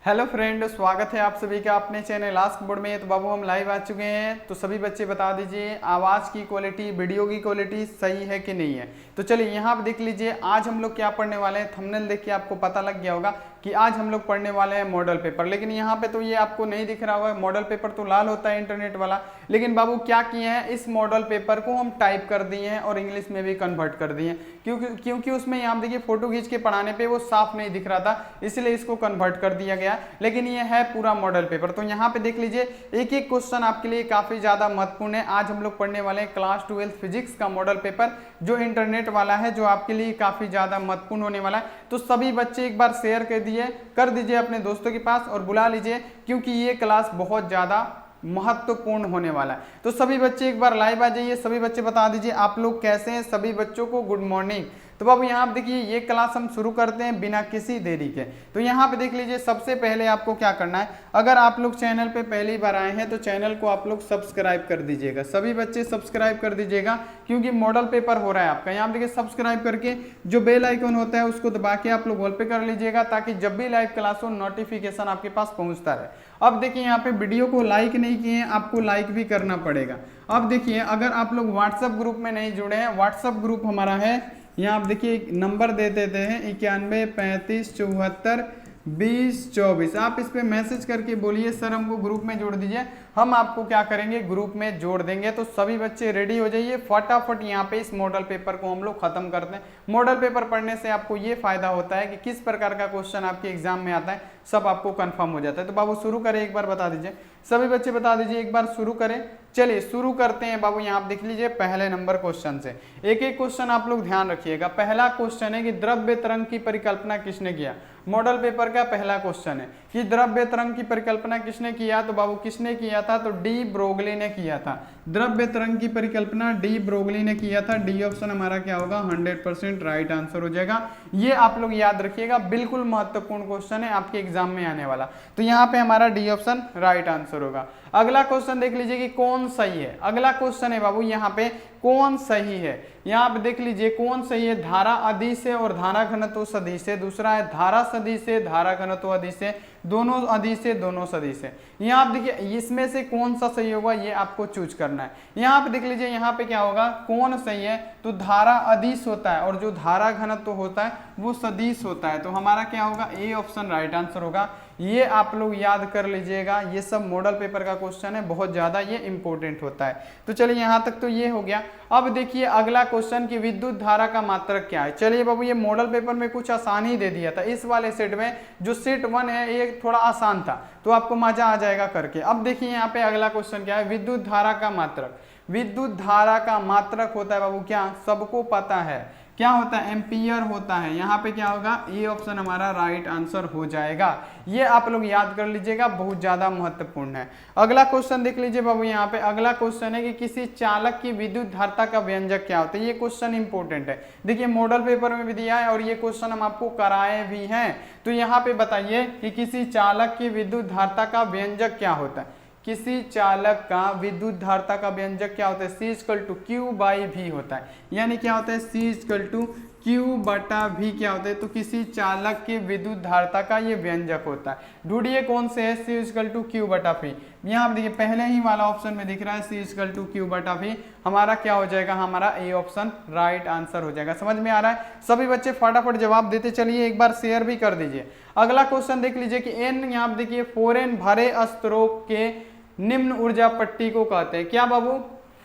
Hello friend, स्वागत है आप सभी का अपने चैनल आस्क बोर्ड में। तो बाबू हम लाइव आ चुके हैं। तो सभी बच्चे बता दीजिए आवाज़ की क्वालिटी, वीडियो की क्वालिटी सही है कि नहीं है। तो चलिए यहाँ पे देख लीजिए आज हम लोग क्या पढ़ने वाले हैं। थंबनेल देख के आपको पता लग गया होगा कि आज हम लोग पढ़ने वाले हैं मॉडल पेपर। लेकिन यहाँ पे तो ये आपको नहीं दिख रहा होगा, मॉडल पेपर तो लाल होता है इंटरनेट वाला। लेकिन बाबू क्या किए हैं, इस मॉडल पेपर को हम टाइप कर दिए हैं और इंग्लिश में भी कन्वर्ट कर दिए हैं। क्योंकि उसमें यहाँ देखिए फोटो खींच के पढ़ाने पे वो साफ नहीं दिख रहा था, इसलिए इसको कन्वर्ट कर दिया गया। लेकिन ये है पूरा मॉडल पेपर। तो यहाँ पे देख लीजिए एक एक क्वेश्चन आपके लिए काफी ज्यादा महत्वपूर्ण है। आज हम लोग पढ़ने वाले हैं क्लास 12 फिजिक्स का मॉडल पेपर, जो इंटरनेट वाला है, जो आपके लिए काफी ज्यादा महत्वपूर्ण होने वाला है। तो सभी बच्चे एक बार शेयर कर दीजिए अपने दोस्तों के पास और बुला लीजिए, क्योंकि ये क्लास बहुत ज्यादा महत्वपूर्ण होने वाला है। तो सभी बच्चे एक बार लाइव आ जाइए। सभी बच्चे बता दीजिए आप लोग कैसे हैं। सभी बच्चों को गुड मॉर्निंग। तो बाबू यहाँ पे देखिए ये क्लास हम शुरू करते हैं बिना किसी देरी के। तो यहाँ पे देख लीजिए सबसे पहले आपको क्या करना है, अगर आप लोग चैनल पे पहली बार आए हैं तो चैनल को आप लोग सब्सक्राइब कर दीजिएगा। सभी बच्चे सब्सक्राइब कर दीजिएगा, क्योंकि मॉडल पेपर हो रहा है आपका। यहाँ पे देखिए सब्सक्राइब करके जो बेल आइकन होता है उसको दबा के आप लोग ऑल पे कर लीजिएगा, ताकि जब भी लाइव क्लास हो नोटिफिकेशन आपके पास पहुंचता रहे। अब देखिए यहाँ पे वीडियो को लाइक नहीं किए हैं, आपको लाइक भी करना पड़ेगा। अब देखिए अगर आप लोग व्हाट्सएप ग्रुप में नहीं जुड़े हैं, व्हाट्सएप ग्रुप हमारा है, यहाँ आप देखिए नंबर दे देते हैं 91 35 74 20 24। आप इस पे मैसेज करके बोलिए सर हमको ग्रुप में जोड़ दीजिए, हम आपको क्या करेंगे ग्रुप में जोड़ देंगे। तो सभी बच्चे रेडी हो जाइए, फटाफट यहाँ पे इस मॉडल पेपर को हम लोग खत्म करते हैं। मॉडल पेपर पढ़ने से आपको ये फायदा होता है कि किस प्रकार का क्वेश्चन आपके एग्जाम में आता है सब आपको कंफर्म हो जाता है। तो बाबू शुरू करें, एक बार बता दीजिए, सभी बच्चे बता दीजिए एक बार शुरू करें। चलिए शुरू करते हैं बाबू। यहाँ आप देख लीजिए पहले नंबर क्वेश्चन से एक एक क्वेश्चन आप लोग ध्यान रखिएगा। पहला क्वेश्चन है कि द्रव्य तरंग की परिकल्पना किसने किया। मॉडल पेपर का पहला क्वेश्चन है कि द्रव्य तरंग की परिकल्पना किसने किया। तो बाबू किसने किया था, तो डी ब्रोगली ने किया था। द्रव्य तरंग की परिकल्पना डी ब्रोगली ने किया था। डी ऑप्शन हमारा क्या होगा, 100% राइट आंसर हो जाएगा। ये आप लोग याद रखिएगा, बिल्कुल महत्वपूर्ण क्वेश्चन है आपके एग्जाम में आने वाला। तो यहाँ पे हमारा डी ऑप्शन राइट आंसर होगा। अगला क्वेश्चन देख लीजिए कि कौन सही है। अगला क्वेश्चन है बाबू यहाँ पे कौन सही है। यहाँ पे देख लीजिए कौन सही है, धारा अदिश है और धारा घनत्व सदिश है। दूसरा है धारा सदिश है, धारा घनत्व अदिश है, दोनों अदिश है, दोनों सदिश है। यहाँ आप देखिए इसमें से कौन सा सही होगा ये आपको चूज करना है। यहाँ पे देख लीजिए यहाँ पे क्या होगा, कौन सही है, तो धारा अदिश होता है और जो धारा घनत्व होता है वो सदिश होता है। तो हमारा क्या होगा, ए ऑप्शन राइट आंसर होगा। ये आप लोग याद कर लीजिएगा, ये सब मॉडल पेपर का क्वेश्चन है, बहुत ज्यादा ये इंपॉर्टेंट होता है। तो चलिए यहाँ तक तो ये हो गया। अब देखिए अगला क्वेश्चन की विद्युत धारा का मात्रक क्या है। चलिए बाबू ये मॉडल पेपर में कुछ आसान ही दे दिया था। इस वाले सेट में जो सेट 1 है ये थोड़ा आसान था, तो आपको मजा आ जाएगा करके। अब देखिए यहाँ पे अगला क्वेश्चन क्या है, विद्युत धारा का मात्रक। विद्युत धारा का मात्रक होता है बाबू क्या, सबको पता है क्या होता है, एम्पियर होता है। यहाँ पे क्या होगा, ए ऑप्शन हमारा राइट आंसर हो जाएगा। ये आप लोग याद कर लीजिएगा, बहुत ज्यादा महत्वपूर्ण है। अगला क्वेश्चन देख लीजिए बाबू। यहाँ पे अगला क्वेश्चन है कि किसी चालक की विद्युत धारिता का व्यंजक क्या होता है। ये क्वेश्चन इंपॉर्टेंट है, देखिए मॉडल पेपर में भी दिया है और ये क्वेश्चन हम आपको कराए भी हैं। तो यहाँ पे बताइए कि किसी चालक की विद्युत धारिता का व्यंजक क्या होता है। किसी चालक का विद्युत धारिता का व्यंजक क्या होता है, C = Q/V होता है। यानी क्या होता है, C = Q/V क्या होता है, तो किसी चालक की विद्युत धारिता का ये व्यंजक होता है। ढूंढिए कौन से है, C = Q/V। यहाँ देखिए पहले ही वाला ऑप्शन में दिख रहा है C = Q/V। हमारा क्या हो जाएगा, हमारा ए ऑप्शन राइट आंसर हो जाएगा। समझ में आ रहा है, सभी बच्चे फटाफट जवाब देते चलिए, एक बार शेयर भी कर दीजिए। अगला क्वेश्चन देख लीजिए कि N, यहाँ देखिए 4N भरे स्त्रोत के निम्न ऊर्जा पट्टी को कहते हैं। क्या बाबू,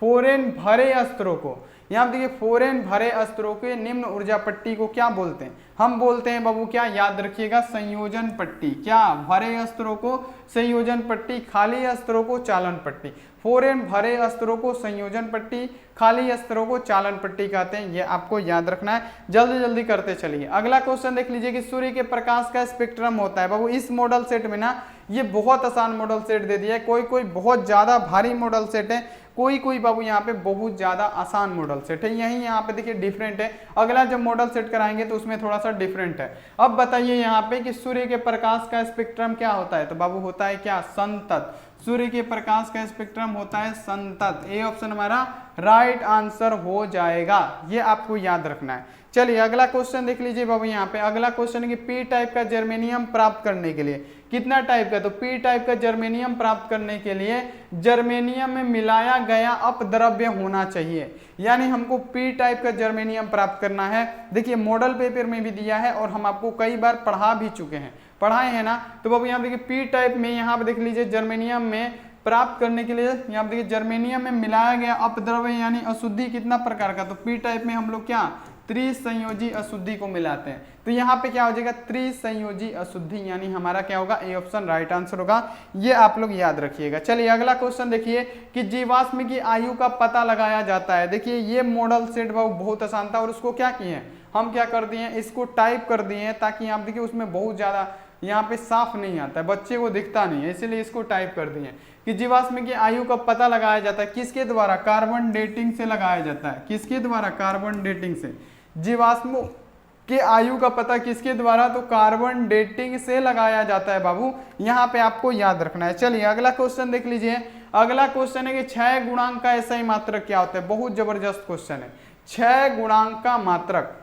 4N भरे अस्त्रों को। यहाँ देखिए 4N भरे अस्त्रों के निम्न ऊर्जा पट्टी को क्या बोलते हैं, हम बोलते हैं बाबू क्या, याद रखिएगा, संयोजन पट्टी। क्या, भरे अस्त्रों को संयोजन पट्टी, खाली अस्त्रों को चालन पट्टी। 4N भरे अस्त्रों को संयोजन पट्टी, खाली अस्त्रों को चालन पट्टी कहते हैं। ये आपको याद रखना है, जल्दी जल्दी करते चलिए। अगला क्वेश्चन देख लीजिए कि सूर्य के प्रकाश का स्पेक्ट्रम होता है। बाबू इस मॉडल सेट में ना ये बहुत आसान मॉडल सेट दे दिया है, कोई कोई बहुत ज्यादा भारी मॉडल सेट है, कोई कोई बाबू यहाँ पे बहुत ज्यादा आसान मॉडल सेट है। यही यहाँ पे देखिए डिफरेंट है, अगला जब मॉडल सेट कराएंगे तो उसमें थोड़ा सा डिफरेंट है। अब बताइए यहाँ पे कि सूर्य के प्रकाश का स्पेक्ट्रम क्या होता है, तो बाबू होता है क्या, संतत। सूर्य के प्रकाश का स्पेक्ट्रम होता है संतत। ए ऑप्शन हमारा राइट आंसर हो जाएगा। ये आपको याद रखना है। चलिए अगला क्वेश्चन देख लीजिए बाबू। यहाँ पे अगला क्वेश्चन है कि पी टाइप का जर्मेनियम प्राप्त करने के लिए कितना टाइप का, तो पी टाइप का जर्मेनियम प्राप्त करने के लिए जर्मेनियम में मिलाया गया अपद्रव्य होना चाहिए। यानी हमको पी टाइप का जर्मेनियम प्राप्त करना है। देखिए मॉडल पेपर में भी दिया है और हम आपको कई बार पढ़ा भी चुके हैं, पढ़ाए हैं ना। तो बाबू यहाँ देखिए पी टाइप में यहाँ पे देख लीजिए जर्मेनियम में प्राप्त करने के लिए यहाँ पे देखिए जर्मेनियम में मिलाया गया अपद्रव्य यानी अशुद्धि कितना प्रकार का, तो पी टाइप में हम लोग क्या त्रिसंयोजी अशुद्धि को मिलाते हैं। तो यहाँ पे क्या हो जाएगा त्रिसंयोजी अशुद्धि, यानी हमारा क्या होगा ए ऑप्शन राइट आंसर होगा। ये आप लोग याद रखिएगा। चलिए अगला क्वेश्चन देखिए कि जीवाश्म की आयु का पता लगाया जाता है। देखिए ये मॉडल सेट बहुत आसान था और उसको क्या किए हैं हम क्या कर दिए हैं, इसको टाइप कर दिए हैं ताकि आप देखिए उसमें बहुत ज्यादा यहाँ पे साफ नहीं आता है, बच्चे को दिखता नहीं है, इसीलिए इसको टाइप कर दिए कि जीवाश्म की आयु का पता लगाया जाता है किसके द्वारा, कार्बन डेटिंग से लगाया जाता है। किसके द्वारा, कार्बन डेटिंग से। जीवाश्मों के आयु का पता किसके द्वारा, तो कार्बन डेटिंग से लगाया जाता है बाबू, यहाँ पे आपको याद रखना है। चलिए अगला क्वेश्चन देख लीजिए। अगला क्वेश्चन है कि क्षय गुणांक का ऐसा ही मात्रक क्या होता है। बहुत जबरदस्त क्वेश्चन है। क्षय गुणांक का मात्रक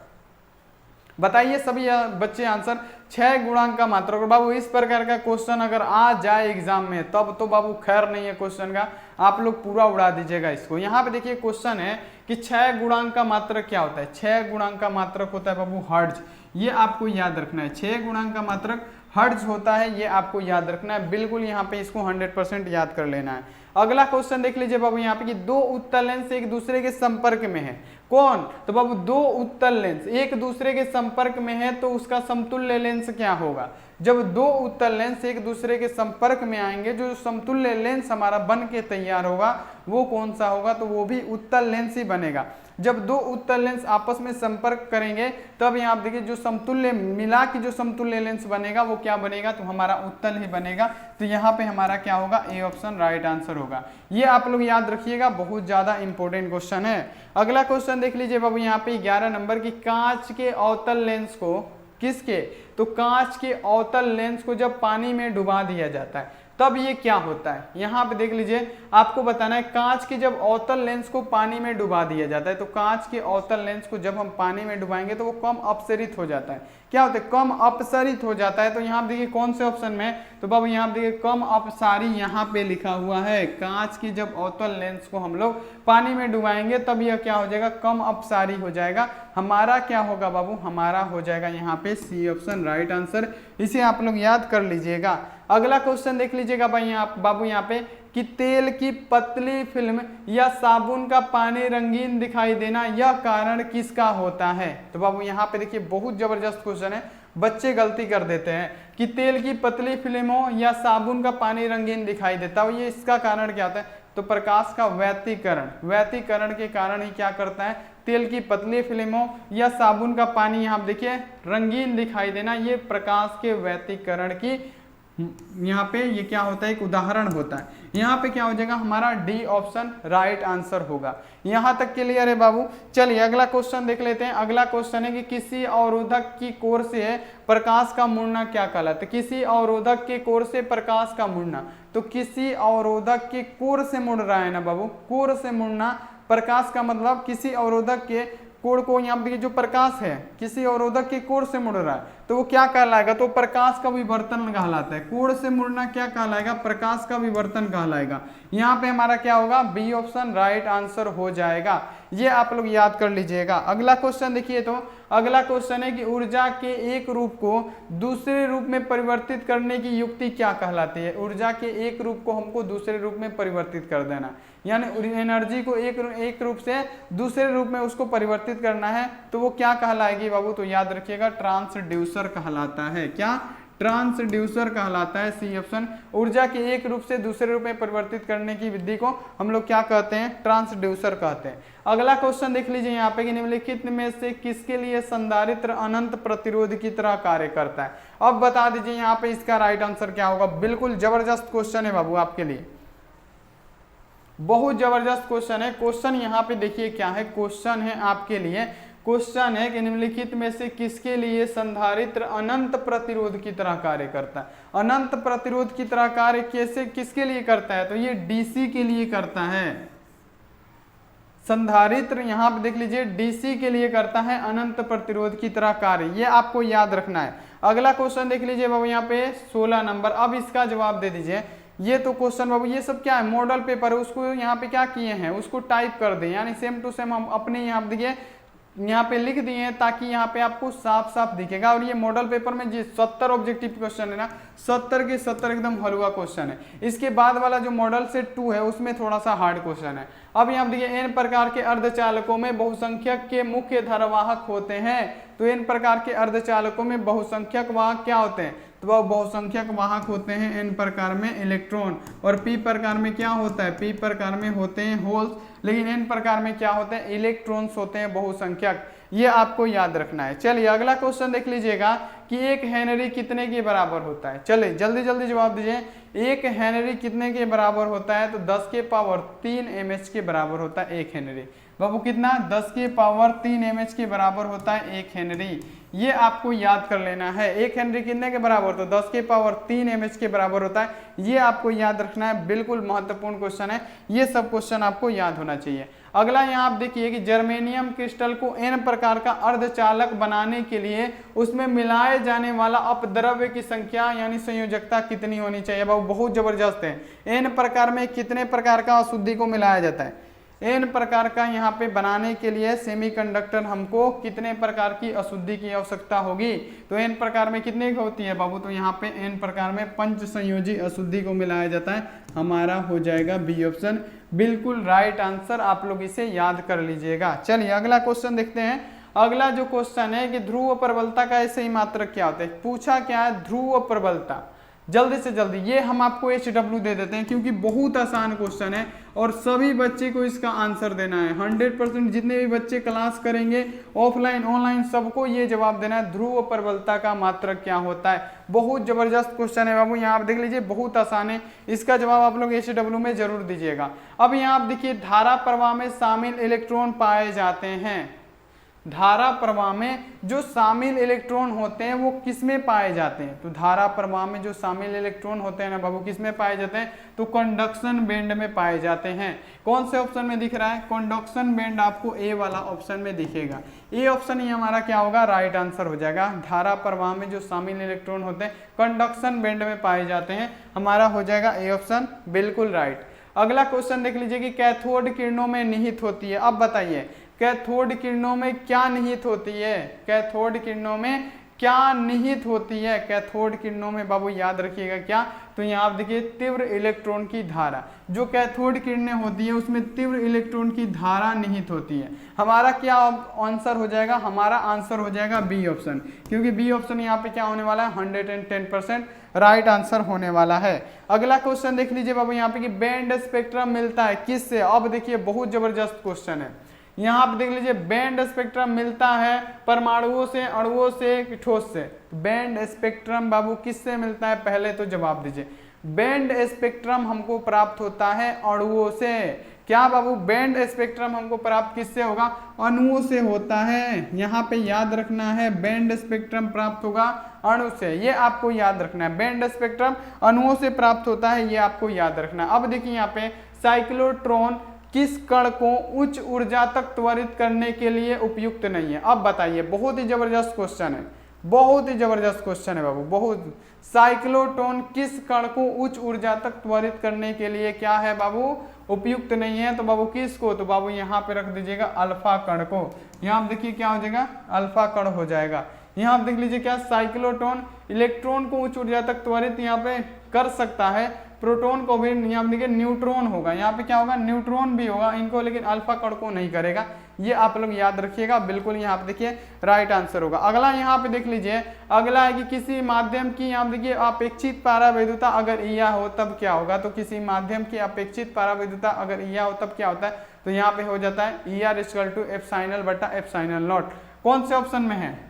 बताइए सभी बच्चे आंसर। क्षय गुणांक का मात्रक। बाबू इस प्रकार का क्वेश्चन अगर आ जाए एग्जाम में तब तो बाबू खैर नहीं है क्वेश्चन का, आप लोग पूरा उड़ा दीजिएगा इसको। यहाँ पे देखिए क्वेश्चन है कि क्षय गुणांक का मात्रक क्या होता है। क्षय गुणांक का मात्रक होता है बाबू हर्ट्ज, ये आपको याद रखना है। क्षय गुणांक का मात्रक हर्ट्ज होता है, ये आपको याद रखना है। बिल्कुल यहाँ पे इसको 100% याद कर लेना है। अगला क्वेश्चन देख लीजिए बाबू यहाँ पे कि दो उत्तल लेंस एक दूसरे के संपर्क में है। कौन, तो बाबू दो उत्तल लेंस एक दूसरे के संपर्क में है तो उसका समतुल्य लेंस क्या होगा। जब दो उत्तल लेंस एक दूसरे के संपर्क में आएंगे, जो समतुल्य लेंस हमारा बन के तैयार होगा वो कौन सा होगा, तो वो भी उत्तल लेंस ही बनेगा। जब दो उत्तल लेंस आपस में संपर्क करेंगे तब यहाँ आप देखिए जो समतुल्य मिला कि जो समतुल्य लेंस बनेगा वो क्या बनेगा, तो हमारा उत्तल ही बनेगा। तो यहाँ पे हमारा क्या होगा, ए ऑप्शन राइट आंसर होगा। ये आप लोग याद रखिएगा, बहुत ज्यादा इंपॉर्टेंट क्वेश्चन है। अगला क्वेश्चन देख लीजिए बाबू यहाँ पे 11 नंबर की कांच के अवतल लेंस को किसके, तो कांच के अवतल लेंस को जब पानी में डुबा दिया जाता है तब ये क्या होता है। यहाँ पे देख लीजिए आपको बताना है कांच के जब अवतल लेंस को पानी में डुबा दिया जाता है तो कांच के अवतल लेंस को जब हम पानी में डुबाएंगे तो वो कम अपसरित हो जाता है। क्या होता है, कम अपसरित हो जाता है। तो यहाँ देखिए कौन से ऑप्शन में, तो बाबू यहाँ देखिए कम अपसारी यहाँ पे लिखा हुआ है। कांच की जब अवतल लेंस को हम लोग पानी में डुबाएंगे तब यह क्या हो जाएगा, कम अपसारी हो जाएगा। हमारा क्या होगा बाबू, हमारा हो जाएगा यहाँ पे सी ऑप्शन राइट आंसर। इसे आप लोग याद कर लीजिएगा। अगला क्वेश्चन देख लीजिएगा भाई बाबू यहाँ पे कि तेल की पतली फिल्म या साबुन का पानी रंगीन दिखाई देना यह कारण किसका होता है। तो बाबू यहाँ पे देखिए बहुत जबरदस्त क्वेश्चन है, बच्चे गलती कर देते हैं कि तेल की पतली फिल्मों या साबुन का पानी रंगीन दिखाई देता है, ये इसका कारण क्या होता है, तो प्रकाश का व्यतिकरण। व्यतिकरण के कारण ही क्या करता है, तेल की पतली फिल्मों या साबुन का पानी यहाँ देखिए रंगीन दिखाई देना, ये प्रकाश के व्यतिकरण की यहाँ पे ये क्या होता है, एक उदाहरण होता है। यहाँ पे क्या हो जाएगा, हमारा डी ऑप्शन राइट आंसर होगा। यहाँ तक क्लियर है बाबू। चलिए अगला क्वेश्चन देख लेते हैं। अगला क्वेश्चन है कि किसी अवरोधक की कोर से प्रकाश का मुड़ना क्या कहलाता है। किसी अवरोधक के कोर से प्रकाश का मुड़ना, तो किसी अवरोधक के कोर से मुड़ रहा है ना बाबू, कोर से मुड़ना प्रकाश का मतलब किसी अवरोधक के कोर को, यहाँ पे जो प्रकाश है किसी अवरोधक के कोर से मुड़ रहा है तो वो क्या कहलाएगा, तो प्रकाश का विवर्तन कहलाता है। कोर से मुड़ना क्या कहलाएगा, प्रकाश का विवर्तन कहलाएगा। यहाँ पे हमारा क्या होगा, बी ऑप्शन राइट आंसर हो जाएगा। ये आप लोग याद कर लीजिएगा। अगला क्वेश्चन देखिए, तो अगला क्वेश्चन है कि ऊर्जा के एक रूप को दूसरे रूप में परिवर्तित करने की युक्ति क्या कहलाती है। ऊर्जा के एक रूप को हमको दूसरे रूप में परिवर्तित कर देना, यानी एनर्जी को एक रूप से दूसरे रूप में उसको परिवर्तित करना है, तो वो क्या कहलाएगी बाबू, तो याद रखिएगा ट्रांसड्यूसर कहलाता है। क्या, ट्रांसड्यूसर कहलाता है, सी ऑप्शन। ऊर्जा के एक रूप से दूसरे रूप में परिवर्तित करने की विधि को हम लोग क्या कहते हैं, ट्रांसड्यूसर कहते हैं। अगला क्वेश्चन देख लीजिए यहाँ पे कि निम्नलिखित में से किसके लिए संधारित्र अनंत प्रतिरोध की तरह कार्य करता है। अब बता दीजिए यहाँ पे इसका राइट आंसर क्या होगा। बिल्कुल जबरदस्त क्वेश्चन है बाबू आपके लिए, बहुत जबरदस्त क्वेश्चन है। क्वेश्चन यहाँ पे देखिए क्या है, क्वेश्चन है आपके लिए, क्वेश्चन है कि निम्नलिखित में से किसके लिए संधारित्र अनंत प्रतिरोध की तरह कार्य करता है। अनंत प्रतिरोध की तरह कार्य कैसे, किसके लिए करता है, तो ये डीसी के लिए करता है। संधारित्र यहाँ पे देख लीजिए डीसी के लिए करता है अनंत प्रतिरोध की तरह कार्य, ये आपको याद रखना है। अगला क्वेश्चन देख लीजिए बाबू यहाँ पे 16 नंबर, अब इसका जवाब दे दीजिए। ये तो क्वेश्चन बाबू ये सब क्या है, मॉडल पेपर है, उसको यहाँ पे क्या किए हैं, उसको टाइप कर दें, यानी सेम टू सेम हम अपने यहाँ पे देखिए यहाँ पे लिख दिए हैं ताकि यहाँ पे आपको साफ साफ दिखेगा। और ये मॉडल पेपर में जो 70 ऑब्जेक्टिव क्वेश्चन है ना, 70 के 70 एकदम हलवा क्वेश्चन है। इसके बाद वाला जो मॉडल सेट 2 है उसमें थोड़ा सा हार्ड क्वेश्चन है। अब यहाँ देखिए एन प्रकार के अर्धचालकों में बहुसंख्यक के मुख्य धारावाहक होते हैं। तो एन प्रकार के अर्धचालकों में बहुसंख्यक वाहक क्या होते हैं, तो वह बहुसंख्यक वाहक होते हैं एन प्रकार में इलेक्ट्रॉन, और पी प्रकार में क्या होता है, पी प्रकार में होते हैं होल्स, लेकिन एन प्रकार में क्या होते हैं, इलेक्ट्रॉन्स होते हैं बहुसंख्यक। ये आपको याद रखना है। चलिए अगला क्वेश्चन देख लीजिएगा कि 1 हेनरी कितने के बराबर होता है। चलिए जल्दी जल्दी जवाब दीजिए। 1 हेनरी कितने के बराबर होता है, तो 10 के पावर 3 mH के बराबर होता है 1 हेनरी। बाबू कितना, 10 के पावर 3 mH के बराबर होता है 1 हेनरी। ये आपको याद कर लेना है। 1 हेनरी कितने के बराबर, तो 10 के पावर 3 mH के बराबर होता है। ये आपको याद रखना है, बिल्कुल महत्वपूर्ण क्वेश्चन है। ये सब क्वेश्चन आपको याद होना चाहिए। अगला यहाँ आप देखिए कि जर्मेनियम क्रिस्टल को एन प्रकार का अर्धचालक बनाने के लिए उसमें मिलाए जाने वाला अपद्रव्य की संख्या यानी संयोजकता कितनी होनी चाहिए। बाबू बहुत जबरदस्त है। एन प्रकार में कितने प्रकार का अशुद्धि को मिलाया जाता है, एन प्रकार का यहाँ पे बनाने के लिए सेमीकंडक्टर हमको कितने प्रकार की अशुद्धि की आवश्यकता होगी, तो एन प्रकार में कितने की होती है बाबू, तो यहाँ पे एन प्रकार में 5 संयोजी अशुद्धि को मिलाया जाता है। हमारा हो जाएगा बी ऑप्शन, बिल्कुल राइट आंसर। आप लोग इसे याद कर लीजिएगा। चलिए अगला क्वेश्चन देखते हैं। अगला जो क्वेश्चन है कि ध्रुव प्रबलता का ऐसे ही मात्रक क्या होता है। पूछा क्या है, ध्रुव प्रबलता। जल्दी से जल्दी ये हम आपको HW दे देते हैं क्योंकि बहुत आसान क्वेश्चन है और सभी बच्चे को इसका आंसर देना है। 100% जितने भी बच्चे क्लास करेंगे ऑफलाइन ऑनलाइन सबको ये जवाब देना है, ध्रुव प्रबलता का मात्रक क्या होता है। बहुत जबरदस्त क्वेश्चन है बाबू, यहाँ आप देख लीजिए बहुत आसान है। इसका जवाब आप लोग HW में जरूर दीजिएगा। अब यहाँ आप देखिए धारा प्रवाह में शामिल इलेक्ट्रॉन पाए जाते हैं। धारा प्रवाह में जो शामिल इलेक्ट्रॉन होते हैं वो किस में पाए जाते हैं, तो धारा प्रवाह में जो शामिल इलेक्ट्रॉन होते हैं ना बाबू किस में पाए जाते हैं, तो कंडक्शन बैंड में पाए जाते हैं। कौन से ऑप्शन में दिख रहा है, कंडक्शन बैंड आपको ए वाला ऑप्शन में दिखेगा। ए ऑप्शन ही हमारा क्या होगा, राइट आंसर हो जाएगा। धारा प्रवाह में जो शामिल इलेक्ट्रॉन होते हैं कंडक्शन बैंड में पाए जाते हैं, हमारा हो जाएगा ए ऑप्शन, बिल्कुल राइट। अगला क्वेश्चन देख लीजिए कि कैथोड किरणों में निहित होती है। अब बताइए कैथोड किरणों में क्या निहित होती है, कैथोड किरणों में क्या निहित होती है। कैथोड किरणों में बाबू याद रखिएगा क्या, तो यहाँ आप देखिए तीव्र इलेक्ट्रॉन की धारा। जो कैथोड किरणें होती है उसमें तीव्र इलेक्ट्रॉन की धारा निहित होती है। हमारा क्या आंसर हो जाएगा, हमारा आंसर हो जाएगा बी ऑप्शन, क्योंकि बी ऑप्शन यहाँ पे क्या होने वाला है, 110% राइट आंसर होने वाला है। अगला क्वेश्चन देख लीजिए बाबू यहाँ पे कि बैंड स्पेक्ट्रम मिलता है किससे। अब देखिए बहुत जबरदस्त क्वेश्चन है। यहाँ आप देख लीजिए बैंड स्पेक्ट्रम मिलता है परमाणुओं से, अणुओं से, ठोस से। बैंड स्पेक्ट्रम बाबू किससे मिलता है, पहले तो जवाब दीजिए। बैंड स्पेक्ट्रम हमको प्राप्त होता है अणुओं से। क्या बाबू, बैंड स्पेक्ट्रम हमको प्राप्त किससे होगा, अणुओं से होता है। यहाँ पे याद रखना है बैंड स्पेक्ट्रम प्राप्त होगा अणु से, ये आपको याद रखना है। बैंड स्पेक्ट्रम अणुओं से प्राप्त होता है, ये आपको याद रखना है। अब देखिए यहाँ पे साइक्लोट्रॉन किस कण को उच्च ऊर्जा तक त्वरित करने के लिए उपयुक्त नहीं है। अब बताइए, बहुत ही जबरदस्त क्वेश्चन है, बहुत ही जबरदस्त क्वेश्चन है बाबू, बहुत। साइक्लोट्रॉन किस कण को उच्च ऊर्जा तक त्वरित करने के लिए क्या है बाबू, उपयुक्त नहीं है। तो बाबू किसको, तो बाबू यहाँ पे रख दीजिएगा अल्फा कण को। यहाँ आप देखिए क्या हो जाएगा, अल्फा कण हो जाएगा। यहाँ आप देख लीजिए क्या, साइक्लोट्रॉन इलेक्ट्रॉन को उच्च ऊर्जा तक त्वरित यहाँ पे कर सकता है, प्रोटॉन को भी यहाँ देखिए न्यूट्रॉन होगा, यहाँ पे क्या होगा, न्यूट्रॉन भी होगा इनको, लेकिन अल्फा कण को नहीं करेगा। ये आप लोग याद रखिएगा, बिल्कुल यहाँ पे देखिए राइट आंसर होगा। अगला यहाँ पे देख लीजिए, अगला है कि किसी माध्यम की यहाँ देखिए अपेक्षित पारावैद्युता अगर ईया हो तब क्या होगा। तो किसी माध्यम की अपेक्षित पारावैद्युता अगर ईया हो तब क्या होता है, तो यहाँ पे हो जाता है ER=εr/ε0। कौन से ऑप्शन में है,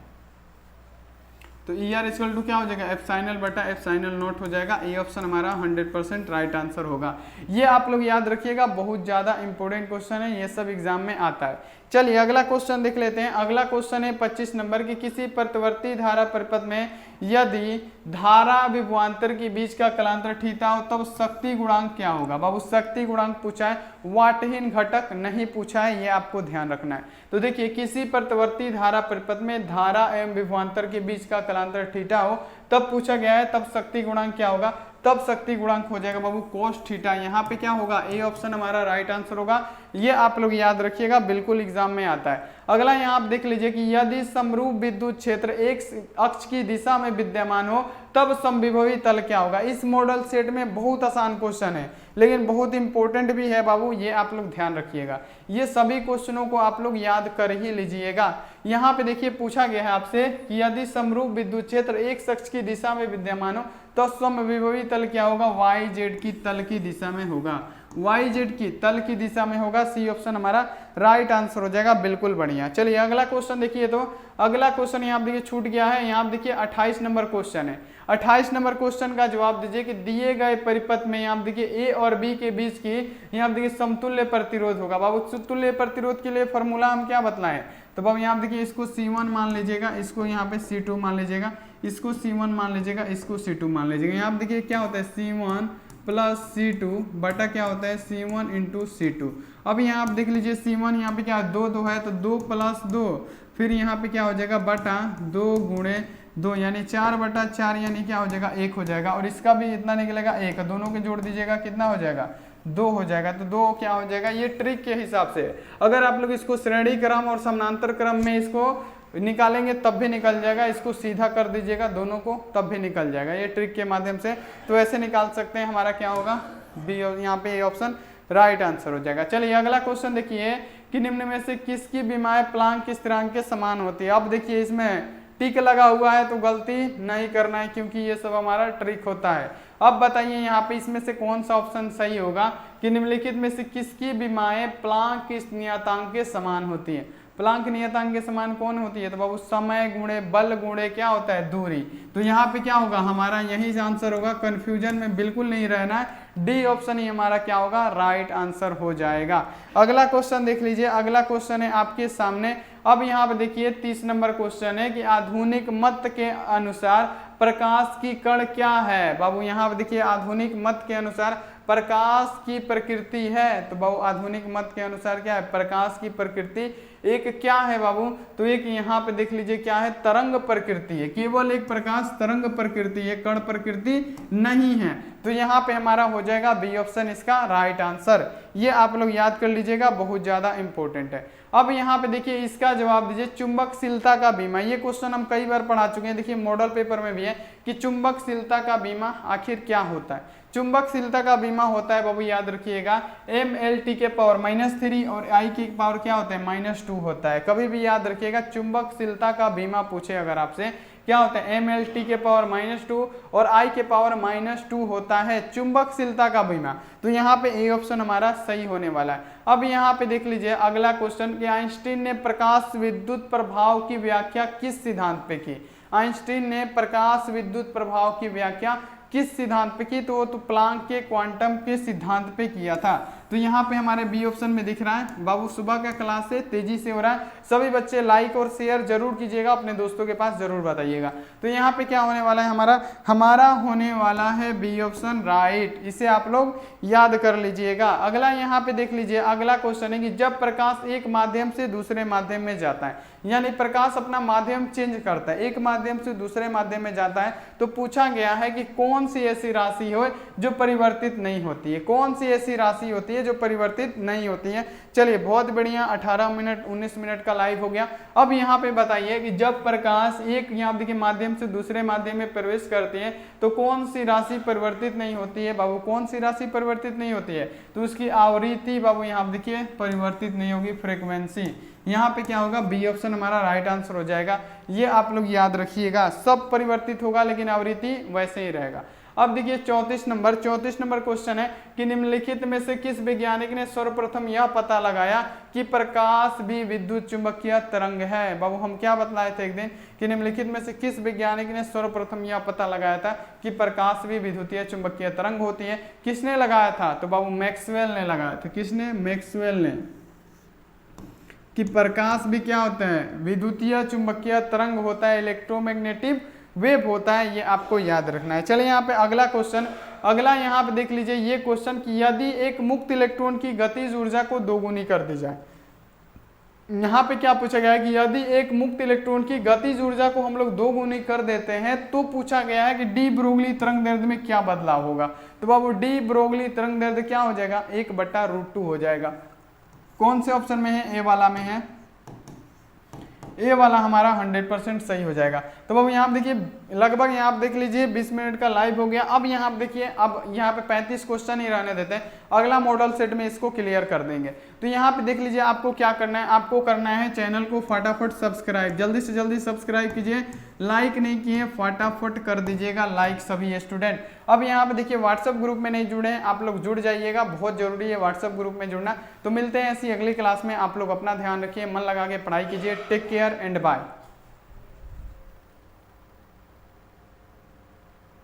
तो ER= क्या हो जाएगा, ε/ε0 हो जाएगा। ए ऑप्शन हमारा 100% राइट आंसर होगा। ये आप लोग याद रखिएगा, बहुत ज़्यादा इंपॉर्टेंट क्वेश्चन है, ये सब एग्जाम में आता है। चलिए अगला क्वेश्चन देख लेते हैं। अगला क्वेश्चन है 25 नंबर की, किसी प्रतिवर्ती धारा परिपथ में यदि धारा विभवांतर के बीच का कलांतर थीटा हो तब शक्ति गुणांक क्या होगा। बाबू शक्ति गुणांक पूछा है, वाटहीन घटक नहीं पूछा है, ये आपको ध्यान रखना है। तो देखिए किसी प्रतिवर्ती धारा परिपथ में धारा एवं विभवांतर के बीच का कलांतर थीटा हो तब पूछा गया है, तब शक्ति गुणांक क्या होगा, तब शक्ति गुणांक हो जाएगा बाबू कोस थीटा। यहाँ पे क्या होगा, ए ऑप्शन हमारा राइट आंसर होगा। ये आप लोग याद रखिएगा, बिल्कुल एग्जाम में आता है। अगला यहाँ आप देख लीजिए कि यदि समरूप विद्युत क्षेत्र एक अक्ष की दिशा में विद्यमान हो तब समविभवी तल क्या होगा। इस मॉडल सेट में बहुत आसान क्वेश्चन है लेकिन बहुत इंपॉर्टेंट भी है बाबू, ये आप लोग ध्यान रखिएगा। ये सभी क्वेश्चनों को आप लोग याद कर ही लीजिएगा। यहाँ पे देखिए पूछा गया है आपसे कि यदि समरूप विद्युत क्षेत्र एक अक्ष की दिशा में विद्यमान हो तो समविभवी तल क्या होगा, वाई जेड की तल की दिशा में होगा, वाई जेड की तल की दिशा में होगा। सी ऑप्शन हमारा राइट आंसर हो जाएगा, बिल्कुल बढ़िया। चलिए अगला क्वेश्चन देखिए, तो अगला क्वेश्चन यहाँ देखिए छूट गया है। यहाँ देखिए 28 नंबर क्वेश्चन है। 28 नंबर क्वेश्चन का जवाब दीजिए कि दिए गए परिपथ में यहाँ देखिए ए और बी के बीच की यहाँ देखिए समतुल्य प्रतिरोध होगा। बाबू समतुल्य प्रतिरोध के लिए फॉर्मूला हम क्या बतलाएं, तो बाबू यहाँ देखिए इसको C1 मान लीजिएगा, इसको यहाँ पे C2 मान लीजिएगा, इसको C1 मान लीजिएगा, इसको C2 मान लीजिएगा। यहाँ देखिए क्या होता है C1 प्लस C2 बटा क्या होता है C1 इंटू C2। अब यहाँ आप देख लीजिए C1 यहाँ पे क्या है 2 है तो 2 प्लस 2, फिर यहाँ पे क्या हो जाएगा बटा 2 गुणे 2 यानी 4 बटा 4 यानी क्या हो जाएगा 1 हो जाएगा, और इसका भी इतना निकलेगा 1, दोनों के जोड़ दीजिएगा कितना हो जाएगा 2 हो जाएगा। तो 2 क्या हो जाएगा, ये ट्रिक के हिसाब से अगर आप लोग इसको श्रेणी क्रम और समानांतर क्रम में इसको निकालेंगे तब भी निकल जाएगा, इसको सीधा कर दीजिएगा दोनों को तब भी निकल जाएगा, ये ट्रिक के माध्यम से। तो ऐसे निकाल सकते हैं, हमारा क्या होगा बी, यहाँ पे ए ऑप्शन राइट आंसर हो जाएगा। चलिए अगला क्वेश्चन देखिए कि निम्न में से किसकी विमाएं प्लांक स्थिरांक के समान होती है। अब देखिए इसमें टिक लगा हुआ है तो गलती नहीं करना है क्योंकि ये सब हमारा ट्रिक होता है। अब बताइए यहाँ पे इसमें से कौन सा ऑप्शन सही होगा कि निम्नलिखित में से किसकी विमाएं प्लांक नियतांक के समान होती है। प्लांक नियतांक के समान कौन होती है, तो बाबू समय गुणे बल गुणे क्या होता है दूरी। तो यहाँ पे क्या होगा हमारा यही आंसर होगा, कंफ्यूजन में बिल्कुल नहीं रहना है, डी ऑप्शन ही हमारा क्या होगा राइट आंसर हो जाएगा। अगला क्वेश्चन देख लीजिए, अगला क्वेश्चन है आपके सामने। अब यहाँ पे देखिए 30 नंबर क्वेश्चन है कि आधुनिक मत के अनुसार प्रकाश की कण क्या है। बाबू यहाँ पे देखिए आधुनिक मत के अनुसार प्रकाश की प्रकृति है, तो बाबू आधुनिक मत के अनुसार क्या है प्रकाश की प्रकृति एक क्या है बाबू, तो एक यहाँ पे देख लीजिए क्या है तरंग प्रकृति है, केवल एक प्रकाश तरंग प्रकृति है, कण प्रकृति नहीं है। तो यहाँ पे हमारा हो जाएगा बी ऑप्शन इसका राइट आंसर। ये आप लोग याद कर लीजिएगा, बहुत ज्यादा इंपॉर्टेंट है। अब यहाँ पे देखिए इसका जवाब दीजिए चुंबकशीलता का बीमा। ये क्वेश्चन हम कई बार पढ़ा चुके हैं, देखिए मॉडल पेपर में भी है कि चुंबकशीलता का बीमा आखिर क्या होता है। चुंबकशीलता का बीमा होता है बाबू याद रखिएगा MLT के पावर -3 और I की पावर क्या होता है -2 होता है। कभी भी याद रखिएगा चुंबकशीलता का बीमा पूछे अगर आपसे क्या होता है MLT के पावर -2 और I के पावर -2 होता है चुंबकशीलता का बीमा। तो यहाँ पे ए ऑप्शन हमारा सही होने वाला है। अब यहाँ पे देख लीजिए अगला क्वेश्चन कि आइंस्टीन ने प्रकाश विद्युत प्रभाव की व्याख्या किस सिद्धांत पे की। आइंस्टीन ने प्रकाश विद्युत प्रभाव की व्याख्या किस सिद्धांत पे की, तो वो तो प्लांक के क्वांटम के सिद्धांत पे किया था। तो यहाँ पे हमारे बी ऑप्शन में दिख रहा है। बाबू सुबह का क्लास है, तेजी से हो रहा है, सभी बच्चे लाइक और शेयर जरूर कीजिएगा, अपने दोस्तों के पास जरूर बताइएगा। तो यहाँ पे क्या होने वाला है हमारा होने वाला है बी ऑप्शन राइट, इसे आप लोग याद कर लीजिएगा। अगला यहाँ पे देख लीजिए, अगला क्वेश्चन है कि जब प्रकाश एक माध्यम से दूसरे माध्यम में जाता है, यानी प्रकाश अपना माध्यम चेंज करता है, एक माध्यम से दूसरे माध्यम में जाता है, तो पूछा गया है कि कौन सी ऐसी राशि हो जो परिवर्तित नहीं होती है, कौन सी ऐसी राशि होती है जो परिवर्तित नहीं होती है। चलिए बहुत बढ़िया, 18 मिनट 19 मिनट का लाइव हो गया। अब यहाँ पे बताइए कि जब प्रकाश एक यहाँ देखिए माध्यम से दूसरे माध्यम में प्रवेश करती है तो कौन सी राशि परिवर्तित नहीं होती है। बाबू कौन सी राशि परिवर्तित नहीं होती है, तो उसकी आवृत्ति बाबू यहाँ देखिए परिवर्तित नहीं होगी, फ्रीक्वेंसी। यहाँ पे क्या होगा बी ऑप्शन हमारा राइट आंसर हो जाएगा। ये आप लोग याद रखिएगा, सब परिवर्तित होगा लेकिन आवृत्ति वैसे ही रहेगा। अब देखिए 34 नंबर क्वेश्चन है कि निम्नलिखित में से किस वैज्ञानिक ने सर्वप्रथम यह पता लगाया कि प्रकाश भी विद्युत चुंबकीय तरंग है। बाबू हम क्या बतलाए थे एक दिन कि निम्नलिखित में से किस वैज्ञानिक ने सर्वप्रथम यह पता लगाया था कि प्रकाश भी विद्युतीय चुंबकीय तरंग होती है। किसने लगाया था, तो बाबू मैक्सवेल ने लगाया था। किसने, मैक्सवेल ने। कि प्रकाश भी क्या होता है, विद्युतीय चुंबकीय तरंग होता है, इलेक्ट्रोमैग्नेटिक वेव होता है, ये आपको याद रखना है। चलिए यहाँ पे अगला क्वेश्चन, अगला यहाँ पे देख लीजिए ये क्वेश्चन कि यदि एक मुक्त इलेक्ट्रॉन की गतिज ऊर्जा को दोगुनी कर दी जाए। यहाँ पे क्या पूछा गया है कि यदि एक मुक्त इलेक्ट्रॉन की गतिज ऊर्जा को हम लोग दोगुनी कर देते हैं तो पूछा गया है कि डी ब्रोगली तरंग दैर्ध्य में क्या बदलाव होगा। तो बाबू डी ब्रोगली तरंग दैर्ध्य क्या हो जाएगा, 1/√2 हो जाएगा। कौन से ऑप्शन में है, ए वाला में है, ए वाला हमारा 100% सही हो जाएगा। तो बाबू यहाँ पे देखिए लगभग यहाँ पे देख लीजिए 20 मिनट का लाइव हो गया। अब यहाँ पे देखिए, अब यहाँ पे 35 क्वेश्चन ही रहने देते हैं, अगला मॉडल सेट में इसको क्लियर कर देंगे। तो यहाँ पे देख लीजिए आपको क्या करना है, आपको करना है चैनल को फटाफट सब्सक्राइब, जल्दी से जल्दी सब्सक्राइब कीजिए, लाइक नहीं किए फटाफट कर दीजिएगा लाइक सभी स्टूडेंट। अब यहाँ पे देखिए व्हाट्सएप ग्रुप में नहीं जुड़े हैं, आप लोग जुड़ जाइएगा, बहुत जरूरी है व्हाट्सएप ग्रुप में जुड़ना। तो मिलते हैं ऐसी अगली क्लास में, आप लोग अपना ध्यान रखिए, मन लगा के पढ़ाई कीजिए, टेक केयर एंड बाय।